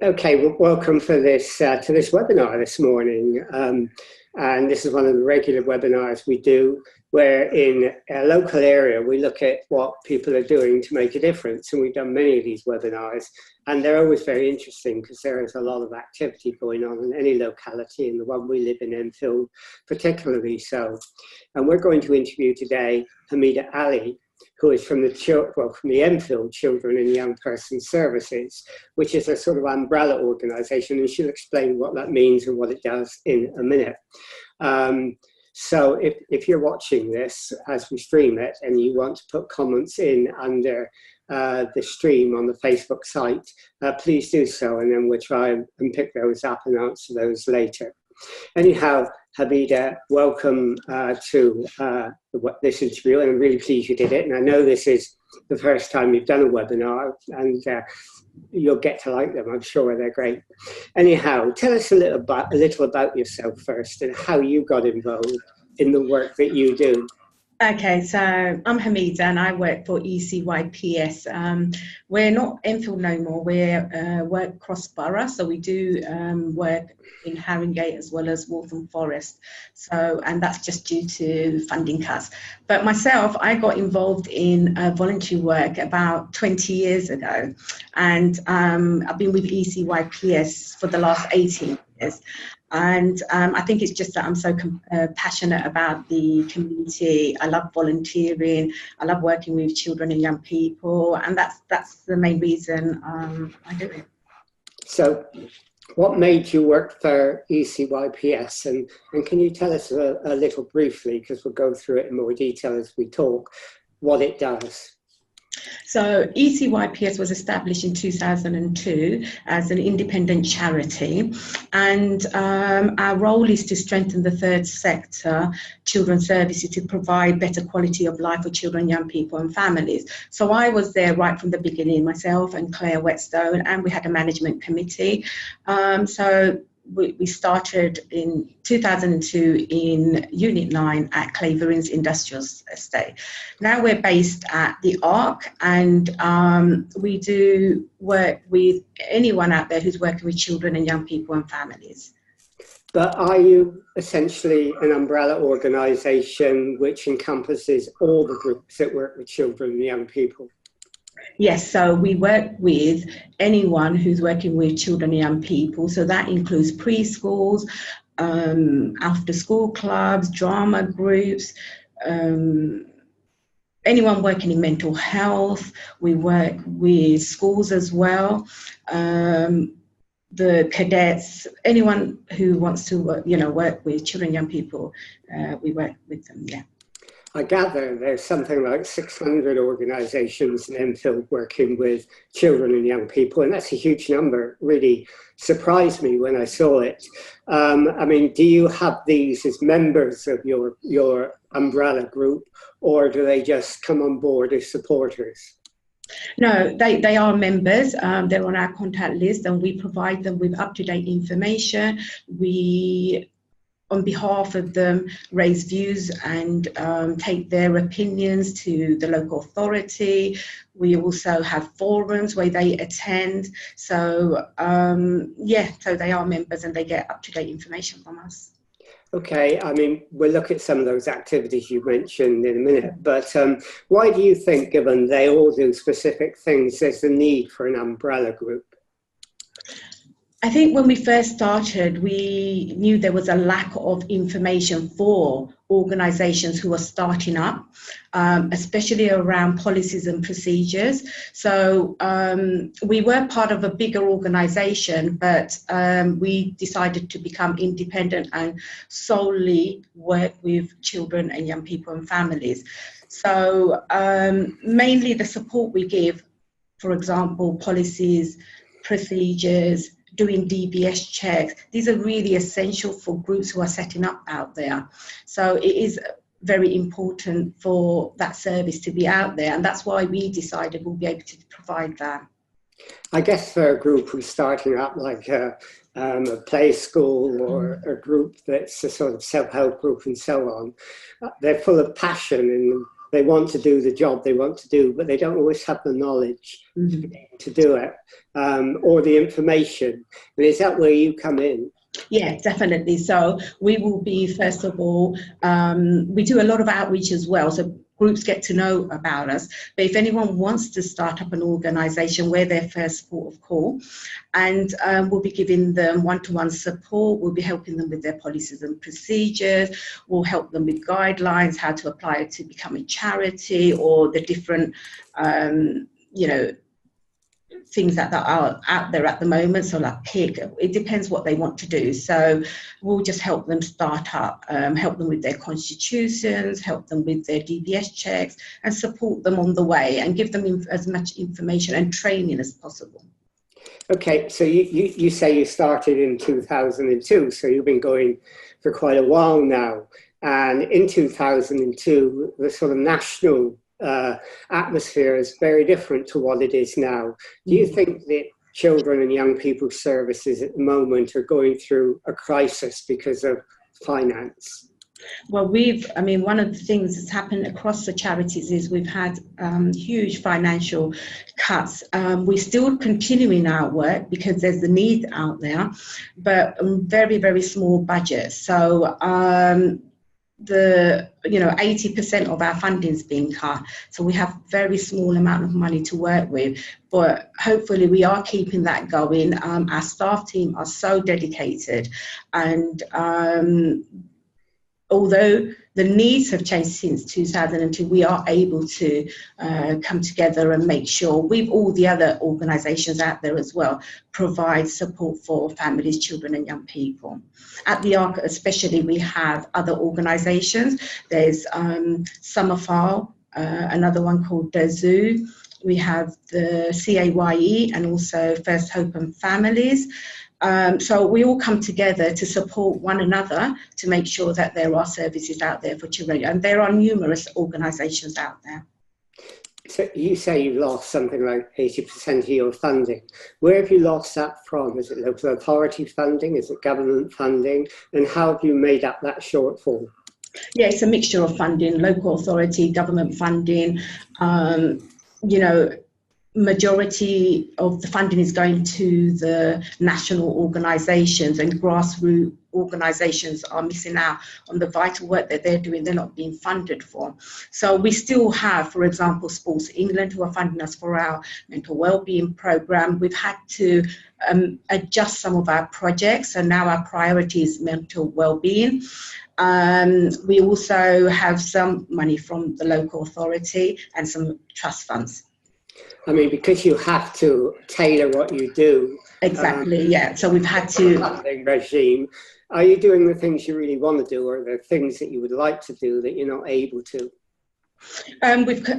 Okay, well, welcome for this to this webinar this morning. And this is one of the regular webinars we do, where in a local area we look at what people are doing to make a difference. And we've done many of these webinars, and they're always very interesting because there is a lot of activity going on in any locality, and the one we live in Enfield particularly so. And we're going to interview today Hamida Ali, who is from the Enfield Children and Young Person Services, which is a sort of umbrella organisation, and she'll explain what that means and what it does in a minute. So if you're watching this as we stream it and you want to put comments in under the stream on the Facebook site, please do so, and then we'll try and pick those up and answer those later. Anyhow, Hamida, welcome to this interview, and I'm really pleased you did it. And I know this is the first time you've done a webinar, and you'll get to like them. I'm sure they're great. Anyhow, tell us a little about yourself first and how you got involved in the work that you do. Okay, so I'm Hamida and I work for ECYPS. We're not Enfield no more, we're work cross-borough, so we do work in Haringey as well as Waltham Forest. So, and that's just due to funding cuts. But myself, I got involved in voluntary work about 20 years ago, and I've been with ECYPS for the last 18 years. And I think it's just that I'm so passionate about the community. I love volunteering. I love working with children and young people, and that's the main reason I do it. So, what made you work for ECYPS, and can you tell us a little briefly, because we'll go through it in more detail as we talk, what it does? So ECYPS was established in 2002 as an independent charity, and our role is to strengthen the third sector children's services to provide better quality of life for children, young people and families. So I was there right from the beginning, myself and Claire Whetstone, and we had a management committee. We started in 2002 in Unit 9 at Claverings Industrial Estate. Now we're based at the Arc, and we do work with anyone out there who's working with children and young people and families. But are you essentially an umbrella organisation which encompasses all the groups that work with children and young people? Yes, so we work with anyone who's working with children and young people. So that includes preschools, after school clubs, drama groups, anyone working in mental health. We work with schools as well, the cadets, anyone who wants to work with children and young people, we work with them, yeah. I gather there's something like 600 organisations in Enfield working with children and young people, and that's a huge number. It really surprised me when I saw it. I mean, do you have these as members of your umbrella group, or do they just come on board as supporters? No, they are members. They're on our contact list, and we provide them with up-to-date information. We, on behalf of them, raise views and take their opinions to the local authority. We also have forums where they attend. So so they are members and they get up-to-date information from us. Okay, I mean, we'll look at some of those activities you mentioned in a minute, but why do you think, given they all do specific things, there's the need for an umbrella group? I think when we first started, we knew there was a lack of information for organisations who are starting up, especially around policies and procedures. So we were part of a bigger organisation, but we decided to become independent and solely work with children and young people and families. So mainly the support we give, for example, policies, procedures, doing DBS checks. These are really essential for groups who are setting up out there. So it is very important for that service to be out there, and that's why we decided we'll be able to provide that. I guess for a group who's starting up, like a play school or a group that's a sort of self-help group and so on, they're full of passion they want to do the job they want to do, but they don't always have the knowledge to do it, or the information. And is that where you come in? Yeah, definitely. So we will be, first of all, we do a lot of outreach as well. So groups get to know about us. But if anyone wants to start up an organisation, we're their first port of call. And we'll be giving them one-to-one support. We'll be helping them with their policies and procedures. We'll help them with guidelines, how to apply it to become a charity, or the different, things that are out there at the moment. So like pick, it depends what they want to do. So we'll just help them start up, help them with their constitutions, help them with their DBS checks, and support them on the way, and give them as much information and training as possible. Okay, so you say you started in 2002, so you've been going for quite a while now. And in 2002, the sort of national atmosphere is very different to what it is now. Do you think that children and young people's services at the moment are going through a crisis because of finance? Well, one of the things that's happened across the charities is we've had huge financial cuts. We're still continuing our work because there's the need out there, but very, very small budget. So 80% of our funding's being cut, so we have very small amount of money to work with, but hopefully we are keeping that going. Our staff team are so dedicated, and although the needs have changed since 2002, we are able to come together and make sure, with all the other organisations out there as well, provide support for families, children and young people. At the ARC especially, we have other organisations. There's Summerfile, another one called Dazoo. We have the CAYE and also First Hope and Families. So we all come together to support one another to make sure that there are services out there for children, and there are numerous organisations out there. So you say you've lost something like 80% of your funding. Where have you lost that from? Is it local authority funding? Is it government funding? And how have you made up that shortfall? Yeah, it's a mixture of funding, local authority, government funding. Majority of the funding is going to the national organisations, and grassroots organisations are missing out on the vital work that they're doing. They're not being funded for. So we still have, for example, Sports England, who are funding us for our mental wellbeing programme. We've had to adjust some of our projects, so now our priority is mental wellbeing. We also have some money from the local authority and some trust funds. I mean, because you have to tailor what you do. Exactly, yeah. So we've had to. Funding regime. Are you doing the things you really want to do, or are there things that you would like to do that you're not able to?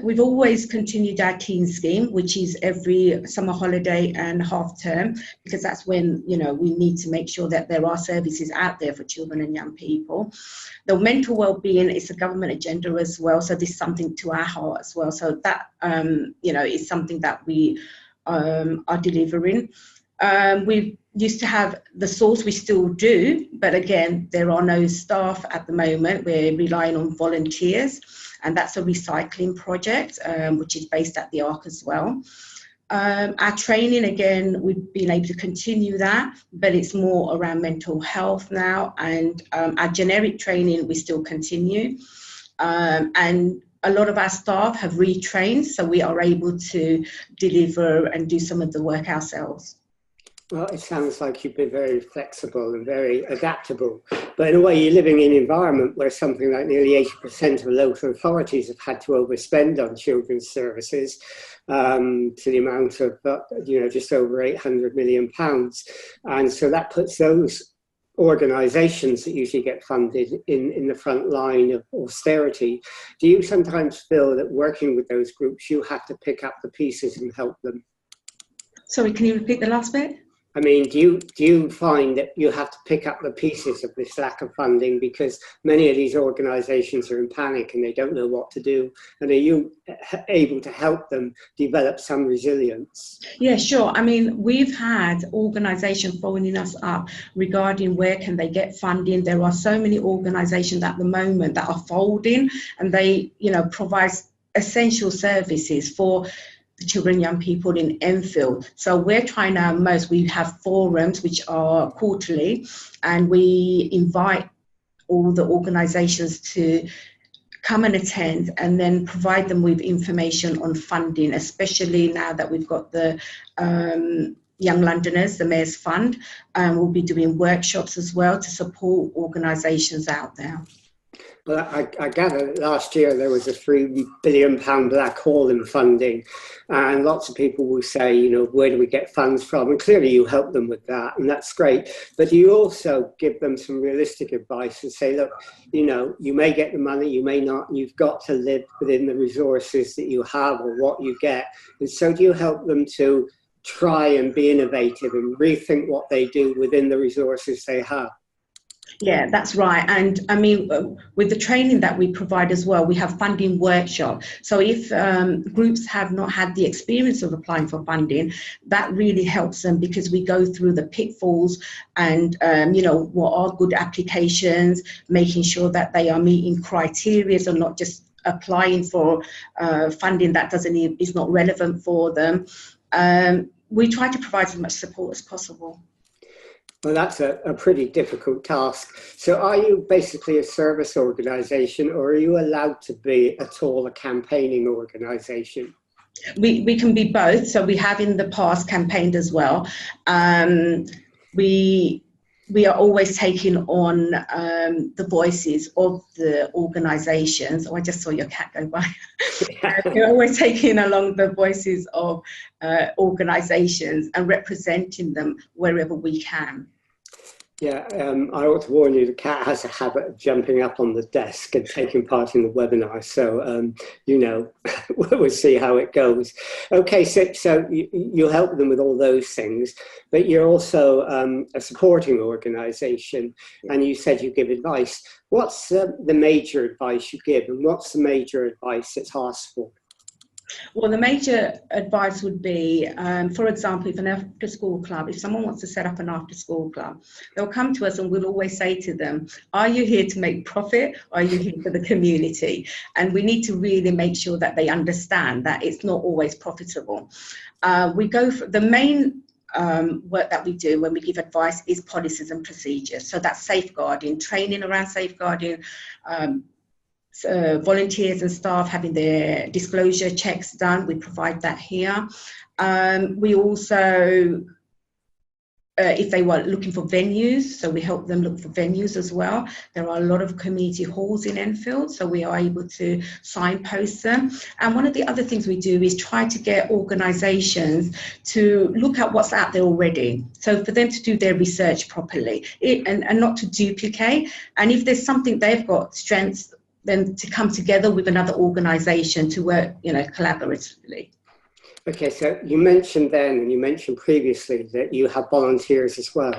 We've always continued our teen scheme, which is every summer holiday and half term, because that's when we need to make sure that there are services out there for children and young people. The mental well-being is a government agenda as well, so this is something to our heart as well. So that is something that we are delivering. We used to have the source, we still do, but again, there are no staff at the moment. We're relying on volunteers, and that's a recycling project, which is based at the ARC as well. Our training, again, we've been able to continue that, but it's more around mental health now, and our generic training, we still continue. And a lot of our staff have retrained, so we are able to deliver and do some of the work ourselves. Well, it sounds like you've been very flexible and very adaptable. But in a way, you're living in an environment where something like nearly 80% of local authorities have had to overspend on children's services to the amount of, just over £800 million. And so that puts those organisations that usually get funded in the front line of austerity. Do you sometimes feel that working with those groups, you have to pick up the pieces and help them? Sorry, can you repeat the last bit? I mean, do you find that you have to pick up the pieces of this lack of funding, because many of these organisations are in panic and they don't know what to do? And are you able to help them develop some resilience? Yeah, sure. I mean, we've had organisations phoning us up regarding where can they get funding. There are so many organisations at the moment that are folding, and they, provide essential services for the children and young people in Enfield. So we're trying our most. We have forums which are quarterly, and we invite all the organisations to come and attend, and then provide them with information on funding, especially now that we've got the Young Londoners, the Mayor's Fund. We'll be doing workshops as well to support organisations out there. Well, I gather last year there was a £3 billion black hole in funding, and lots of people will say, you know, where do we get funds from? And clearly you help them with that, and that's great. But you also give them some realistic advice and say, look, you know, you may get the money, you may not, and you've got to live within the resources that you have or what you get. And so do you help them to try and be innovative and rethink what they do within the resources they have? Yeah, that's right. And I mean, with the training that we provide as well, we have funding workshop. So if groups have not had the experience of applying for funding, that really helps them, because we go through the pitfalls and, you know, what are good applications, making sure that they are meeting criteria and not just applying for funding that is not relevant for them. We try to provide as much support as possible. Well, that's a pretty difficult task. So are you basically a service organisation, or are you allowed to be at all a campaigning organisation? We can be both. So we have in the past campaigned as well. We are always taking on the voices of the organisations. Oh, I just saw your cat go by. We're always taking along the voices of organisations and representing them wherever we can. Yeah, I ought to warn you, the cat has a habit of jumping up on the desk and taking part in the webinar. So, you know, we'll see how it goes. Okay, so you help them with all those things, but you're also a supporting organisation, and you said you give advice. What's the major advice you give, and what's the major advice that's asked for? Well, the major advice would be, for example, if an after-school club, if someone wants to set up an after-school club, they'll come to us and we'll always say to them, are you here to make profit, or are you here for the community? And we need to really make sure that they understand that it's not always profitable. We go for the main work that we do when we give advice is policies and procedures. So that's safeguarding, training around safeguarding, volunteers and staff having their disclosure checks done. We provide that here. We also, if they were looking for venues, so we help them look for venues as well. There are a lot of community halls in Enfield, so we are able to signpost them. And one of the other things we do is try to get organisations to look at what's out there already. So for them to do their research properly and not to duplicate. And if there's something they've got strengths, then to come together with another organisation to work, you know, collaboratively. Okay, so you mentioned then, and you mentioned previously, that you have volunteers as well.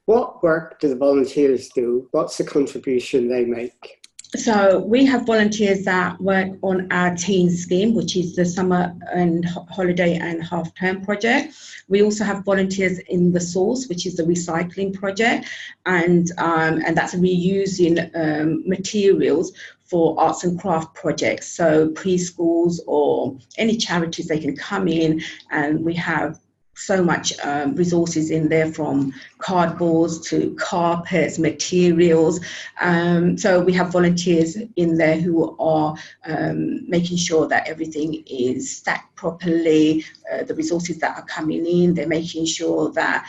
What work do the volunteers do? What's the contribution they make? So we have volunteers that work on our teen scheme, which is the summer and holiday and half-term project. We also have volunteers in the source, which is the recycling project, and that's reusing materials for arts and craft projects. So preschools or any charities, they can come in, and we have so much resources in there, from cardboards to carpets, materials. So we have volunteers in there who are making sure that everything is stacked properly, the resources that are coming in, they're making sure that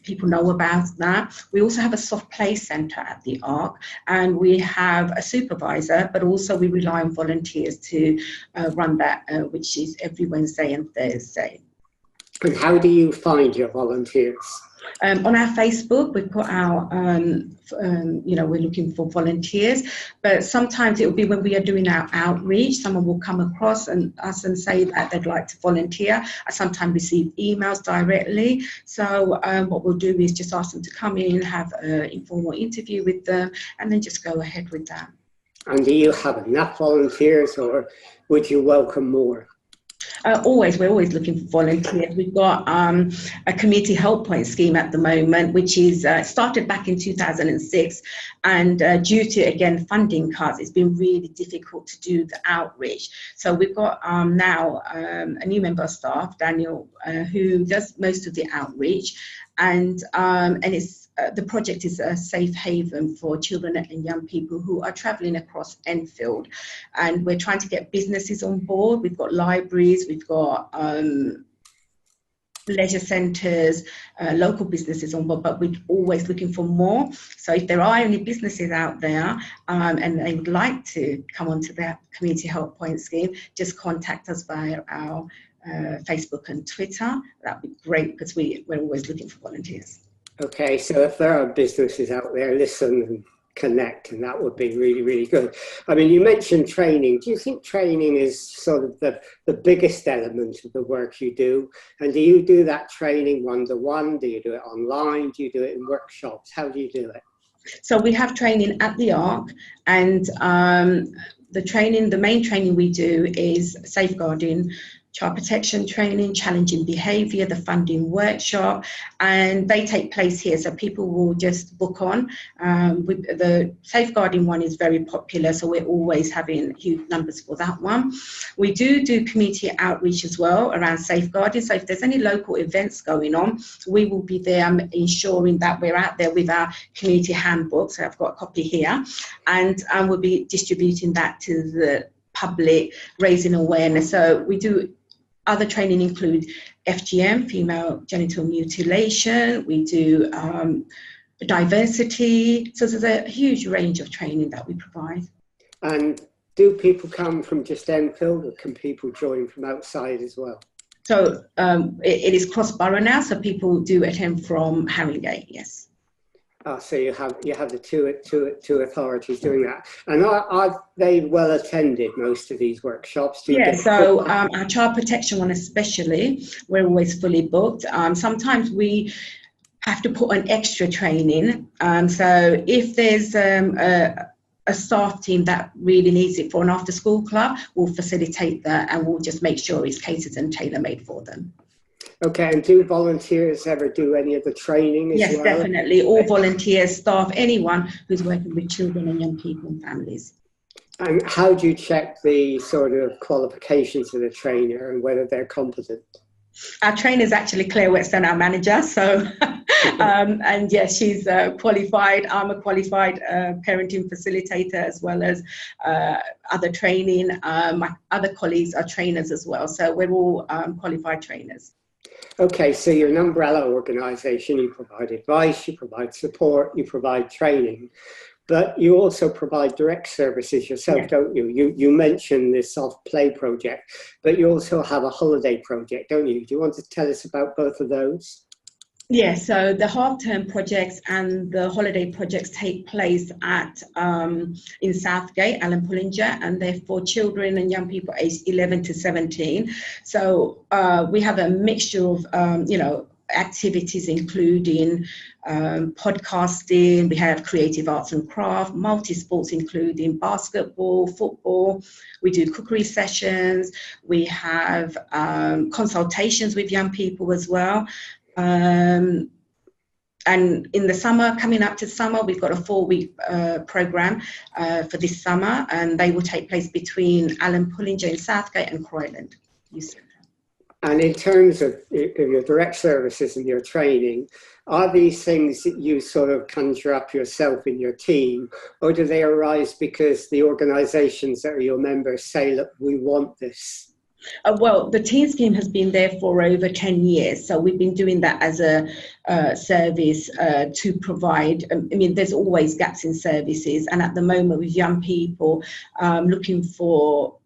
people know about that. We also have a soft play centre at the ARC, and we have a supervisor, but also we rely on volunteers to run that, which is every Wednesday and Thursday. And how do you find your volunteers? On our Facebook, we put out, you know, we're looking for volunteers, but sometimes it will be when we are doing our outreach, someone will come across us and say that they'd like to volunteer. I sometimes receive emails directly. So what we'll do is just ask them to come in, have an informal interview with them, and then just go ahead with that. And do you have enough volunteers, or would you welcome more? We're always looking for volunteers. We've got a community help point scheme at the moment, which is started back in 2006, and due to, again, funding cuts, it's been really difficult to do the outreach. So we've got now a new member of staff, Daniel, who does most of the outreach, and it's the project is a safe haven for children and young people who are travelling across Enfield, and we're trying to get businesses on board. We've got libraries, we've got leisure centres, local businesses on board, but we're always looking for more. So if there are any businesses out there and they would like to come onto that community help point scheme, just contact us via our Facebook and Twitter. That'd be great, because we're always looking for volunteers. Okay, so if there are businesses out there, listen and connect, and that would be really, really good. I mean, you mentioned training. Do you think training is sort of the biggest element of the work you do? And do you do that training one-to-one? Do you do it online? Do you do it in workshops? How do you do it? So we have training at the ARC, and the main training we do is safeguarding, child protection training, challenging behaviour, the funding workshop, and they take place here. So people will just book on. The safeguarding one is very popular, so we're always having huge numbers for that one. We do community outreach as well around safeguarding. So if there's any local events going on, we will be there ensuring that we're out there with our community handbook. So I've got a copy here, and we'll be distributing that to the public, raising awareness. So we do. Other training include FGM, female genital mutilation. We do diversity. So there's a huge range of training that we provide. And do people come from just Enfield, or can people join from outside as well? So it is cross-borough now, so people do attend from Haringey, yes. So you have the two authorities doing that, and are they well attended, most of these workshops? So our child protection one especially, we're always fully booked. Sometimes we have to put an extra training. So if there's a staff team that really needs it for an after-school club, we'll facilitate that, and we'll just make sure it's catered and tailor-made for them. Okay, and do volunteers ever do any of the training as well? Yes, definitely. All volunteers, staff, anyone who's working with children and young people and families. And how do you check the sort of qualifications of the trainer and whether they're competent? Our trainer is actually Claire Whetstone, our manager. So, and yes, she's qualified. I'm a qualified parenting facilitator, as well as other training. My other colleagues are trainers as well. So we're all qualified trainers. Okay, so you're an umbrella organisation. You provide advice, you provide support, you provide training, but you also provide direct services yourself, Yeah. don't you? You mentioned this soft play project, but you also have a holiday project, don't you? Do you want to tell us about both of those? Yeah, so the half-term projects and the holiday projects take place at in Southgate, Alan Pullinger, and they're for children and young people aged 11 to 17. So we have a mixture of, activities including podcasting. We have creative arts and craft, multi-sports including basketball, football. We do cookery sessions. We have consultations with young people as well. And in the summer, coming up to summer, we've got a 4-week programme for this summer, and they will take place between Alan Pullinger in Southgate and Croyland. And in terms of your direct services and your training, are these things that you sort of conjure up yourself in your team, or do they arise because the organisations that are your members say, look, we want this? Well, the teen scheme has been there for over 10 years. So we've been doing that as a service to provide, there's always gaps in services. And at the moment with young people looking for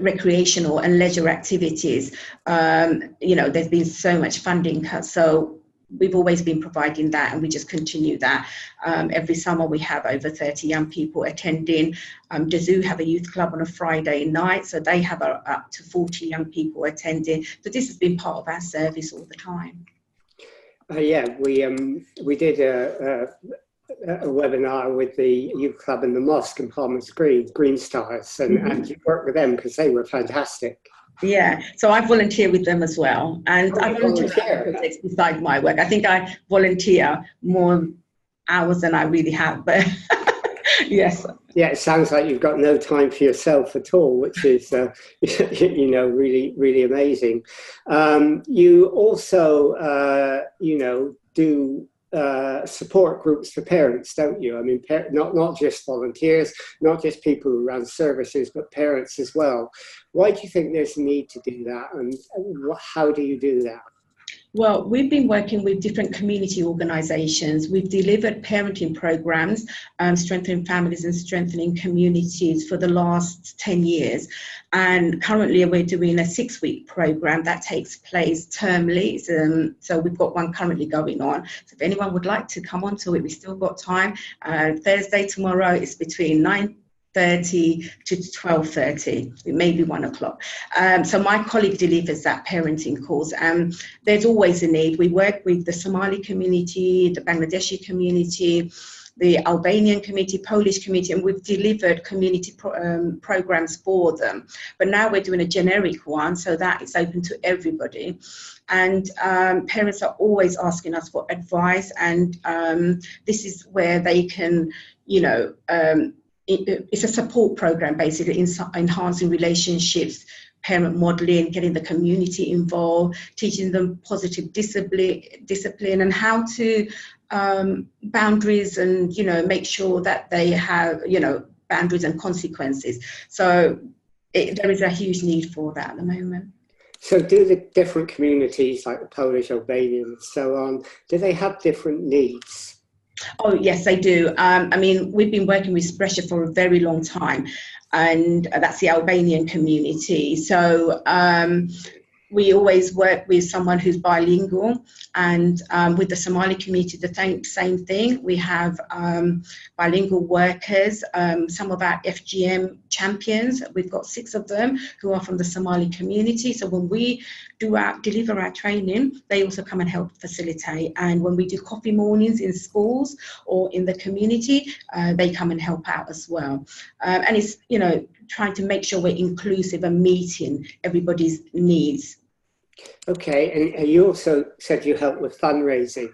recreational and leisure activities, there's been so much funding cut. So we've always been providing that, and we just continue that. Every summer we have over 30 young people attending. The Zoo have a youth club on a Friday night, so they have up to 40 young people attending. So this has been part of our service all the time. We did a webinar with the youth club in the mosque in Palmer's Green Stars, and you worked with them because they were fantastic. Yeah, so I volunteer with them as well, and Oh, I you volunteer at other volunteer. projects besides my work. I think I volunteer more hours than I really have, but yes. Yeah, it sounds like you've got no time for yourself at all, which is, really, really amazing. You also, do support groups for parents, don't you? I mean, not just volunteers, not just people who run services, but parents as well. Why do you think there's a need to do that, and how do you do that? Well, we've been working with different community organisations. We've delivered parenting programs, strengthening families and strengthening communities for the last 10 years. And currently we're doing a 6-week program that takes place termly. So we've got one currently going on. So if anyone would like to come onto it, we've still got time. Thursday, tomorrow, it's between 9:30 to 12:30, it may be 1 o'clock. So my colleague delivers that parenting course. There's always a need. We work with the Somali community, the Bangladeshi community, the Albanian community, Polish community, and we've delivered community programs for them. But now we're doing a generic one, so that is open to everybody. And parents are always asking us for advice, and this is where they can, it's a support program, basically, enhancing relationships, parent modelling, getting the community involved, teaching them positive discipline and how to boundaries and, make sure that they have, boundaries and consequences. So there is a huge need for that at the moment. So do the different communities, like the Polish, Albanian and so on, do they have different needs? Oh, yes, they do. We've been working with Sprecher for a very long time, and that's the Albanian community. So we always work with someone who's bilingual, and with the Somali community, the same thing. We have bilingual workers, some of our FGM champions. We've got 6 of them who are from the Somali community. So when we deliver our training, they also come and help facilitate. And when we do coffee mornings in schools or in the community, they come and help out as well. And it's, trying to make sure we're inclusive and meeting everybody's needs. Okay, and you also said you help with fundraising,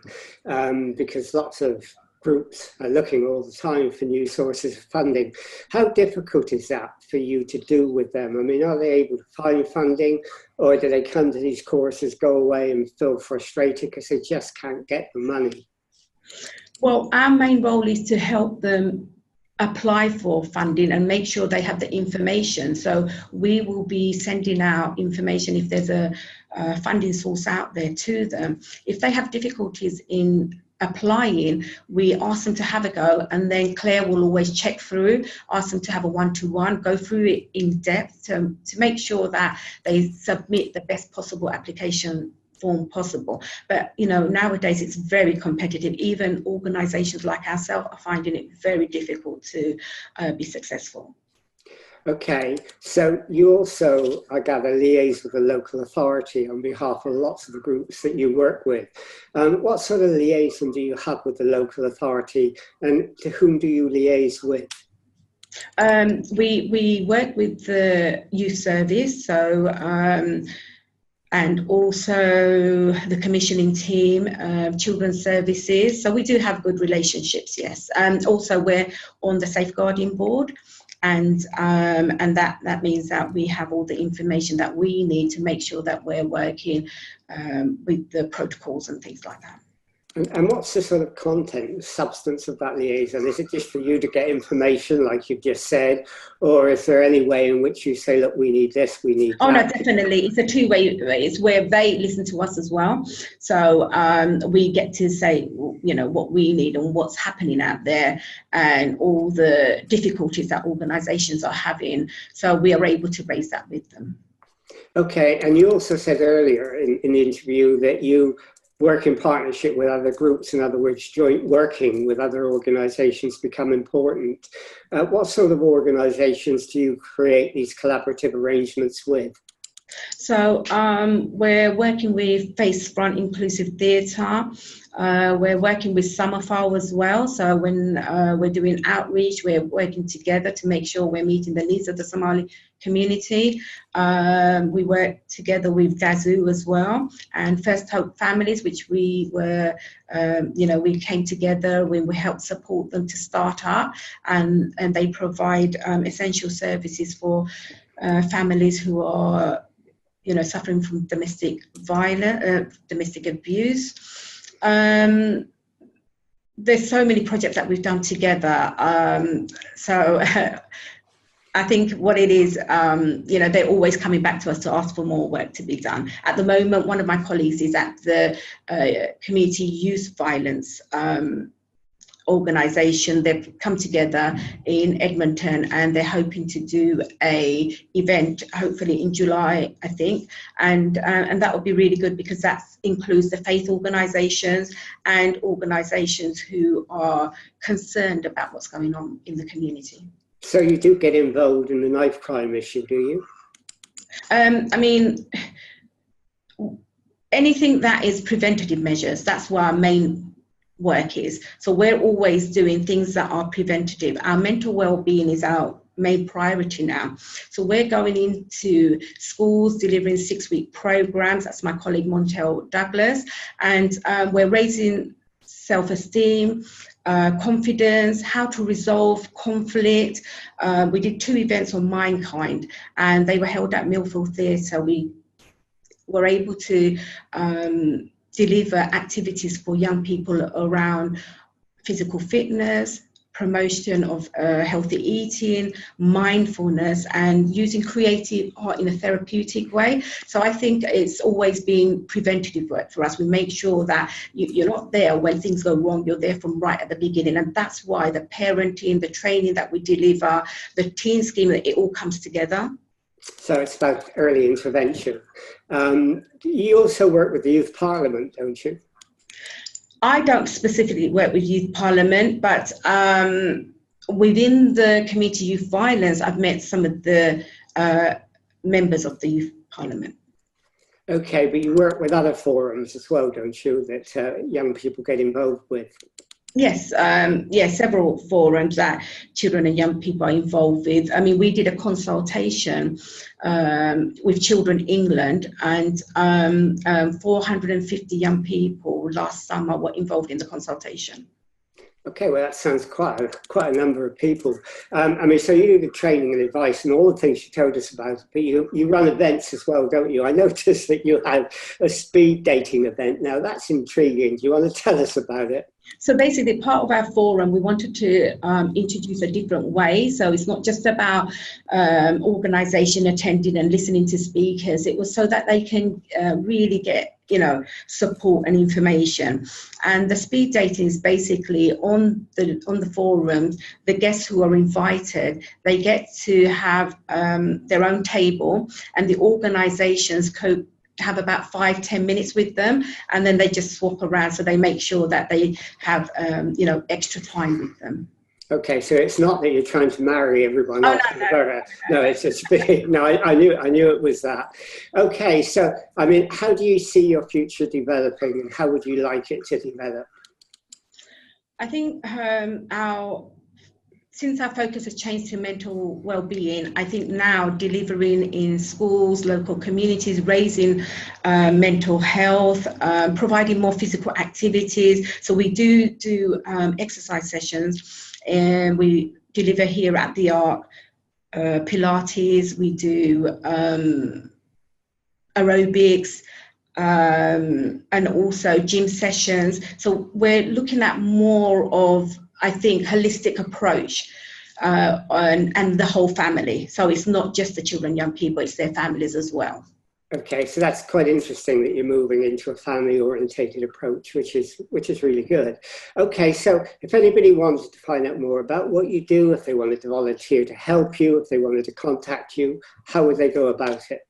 because lots of groups are looking all the time for new sources of funding. How difficult is that for you to do with them? I mean, are they able to find funding, or do they come to these courses, go away and feel frustrated because they just can't get the money? Well, our main role is to help them apply for funding and make sure they have the information. So we will be sending out information if there's a funding source out there to them. If they have difficulties in applying, we ask them to have a go, and then Claire will always check through, ask them to have a one-to-one, go through it in depth to make sure that they submit the best possible application form possible. But nowadays it's very competitive. Even organizations like ourselves are finding it very difficult to be successful. Okay, so you also, I gather, liaise with the local authority on behalf of lots of the groups that you work with. What sort of liaison do you have with the local authority, and to whom do you liaise with? We work with the youth service, so and also the commissioning team, children's services. So we do have good relationships, yes. Also, we're on the safeguarding board, and that means that we have all the information that we need to make sure that we're working with the protocols and things like that. And what's the sort of content, the substance of that liaison? Is it just for you to get information, like you've just said, or is there any way in which you say, look, we need this, we need that? Oh, no, definitely. It's a two-way. It's where they listen to us as well. So we get to say, what we need and what's happening out there and all the difficulties that organisations are having. So we are able to raise that with them. Okay, and you also said earlier in the interview that you work in partnership with other groups. In other words, joint working with other organisations become important. What sort of organisations do you create these collaborative arrangements with? So we're working with Face Front Inclusive Theatre, We're working with Summerfile as well. So when we're doing outreach, we're working together to make sure we're meeting the needs of the Somali community. We work together with Gazoo as well, and First Hope Families, which we were, we came together when we helped support them to start up, and they provide essential services for families who are, suffering from domestic violence, domestic abuse. There's so many projects that we've done together. I think what it is, they're always coming back to us to ask for more work to be done. At the moment, one of my colleagues is at the Community Youth Violence organisation. They've come together in Edmonton, and they're hoping to do a event, hopefully in July, I think, and that would be really good, because that includes the faith organisations and organisations who are concerned about what's going on in the community. So you do get involved in the knife crime issue, do you? Anything that is preventative measures, that's where our main work is. So we're always doing things that are preventative. Our mental well-being is our main priority now. So we're going into schools, delivering 6-week programs. That's my colleague Montel Douglas. And we're raising self-esteem, confidence, how to resolve conflict. We did 2 events on Mindkind, and they were held at Millfield Theatre. We were able to deliver activities for young people around physical fitness, promotion of healthy eating, mindfulness, and using creative art in a therapeutic way. So I think it's always been preventative work for us. We make sure that you're not there when things go wrong, you're there from right at the beginning. And that's why the parenting, the training that we deliver, the teen scheme, it all comes together. So it's about early intervention. You also work with the Youth Parliament, don't you? I don't specifically work with Youth Parliament, but within the Community Youth Violence, I've met some of the members of the Youth Parliament. Okay, but you work with other forums as well, don't you, that young people get involved with? Yes, several forums that children and young people are involved with. I mean, we did a consultation with Children England, and 450 young people last summer were involved in the consultation. Okay, well, that sounds quite a number of people. So you do the training and advice and all the things you told us about, but you run events as well, don't you? I noticed that you had a speed dating event. Now, that's intriguing. Do you want to tell us about it? So basically, part of our forum, we wanted to introduce a different way. So it's not just about organisation attending and listening to speakers. It was so that they can really get, support and information. And the speed dating is basically on the forums. The guests who are invited, they get to have their own table, and the organisations have about 5-10 minutes with them, and then they just swap around, so they make sure that they have extra time with them. Okay, so it's not that you're trying to marry everyone off. No, it's just no. I knew it was that. Okay, so I mean, how do you see your future developing, and how would you like it to develop? I think since our focus has changed to mental well-being, I think now delivering in schools, local communities, raising mental health, providing more physical activities. So we do exercise sessions, and we deliver here at the Arc Pilates. We do aerobics, and also gym sessions. So we're looking at more of, I think, holistic approach and the whole family. So it's not just the children, young people, it's their families as well. Okay, so that's quite interesting that you're moving into a family-orientated approach, which is really good. Okay, so if anybody wanted to find out more about what you do, if they wanted to volunteer to help you, if they wanted to contact you, how would they go about it?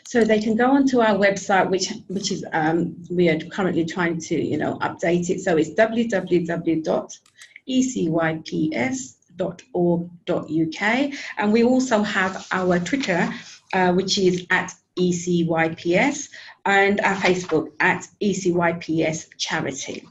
So they can go onto our website, which is we are currently trying to update it. So it's www.ecyps.org.uk, and we also have our Twitter, which is at ECYPS, and our Facebook at ECYPS Charity.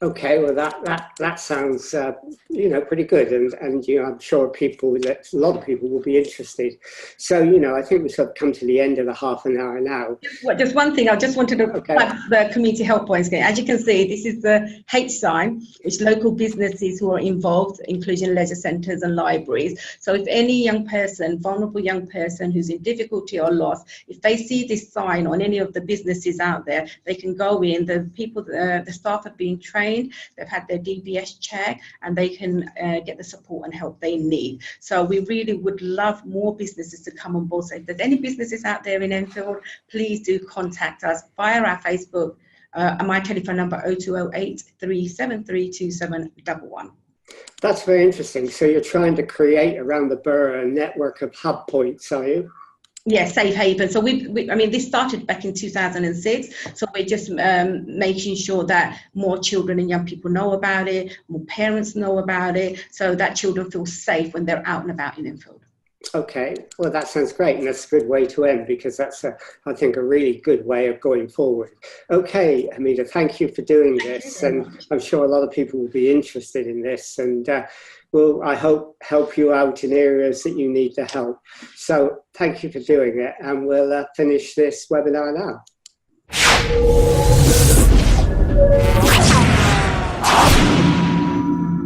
Okay, well that sounds pretty good, and I'm sure a lot of people will be interested. So I think we've sort of come to the end of the half an hour now. Well, just one thing, I just wanted to plug the community help points again. As you can see, this is the H sign, which local businesses who are involved, including leisure centres and libraries. So if any young person, vulnerable young person who's in difficulty or lost, if they see this sign on any of the businesses out there, they can go in. The staff are being trained, they've had their DBS check, and they can get the support and help they need. So we really would love more businesses to come on board. So if there's any businesses out there in Enfield, please do contact us via our Facebook and my telephone number 0208 373 2711. That's very interesting. So you're trying to create around the borough a network of hub points, are you? Yes, safe haven. So this started back in 2006. So we're just making sure that more children and young people know about it, more parents know about it, so that children feel safe when they're out and about in Enfield. Okay, well that sounds great, and that's a good way to end, because that's I think a really good way of going forward. Okay, Hamida, thank you for doing this, and I'm sure a lot of people will be interested in this, and will, I hope, help you out in areas that you need the help. So thank you for doing it, and we'll finish this webinar now.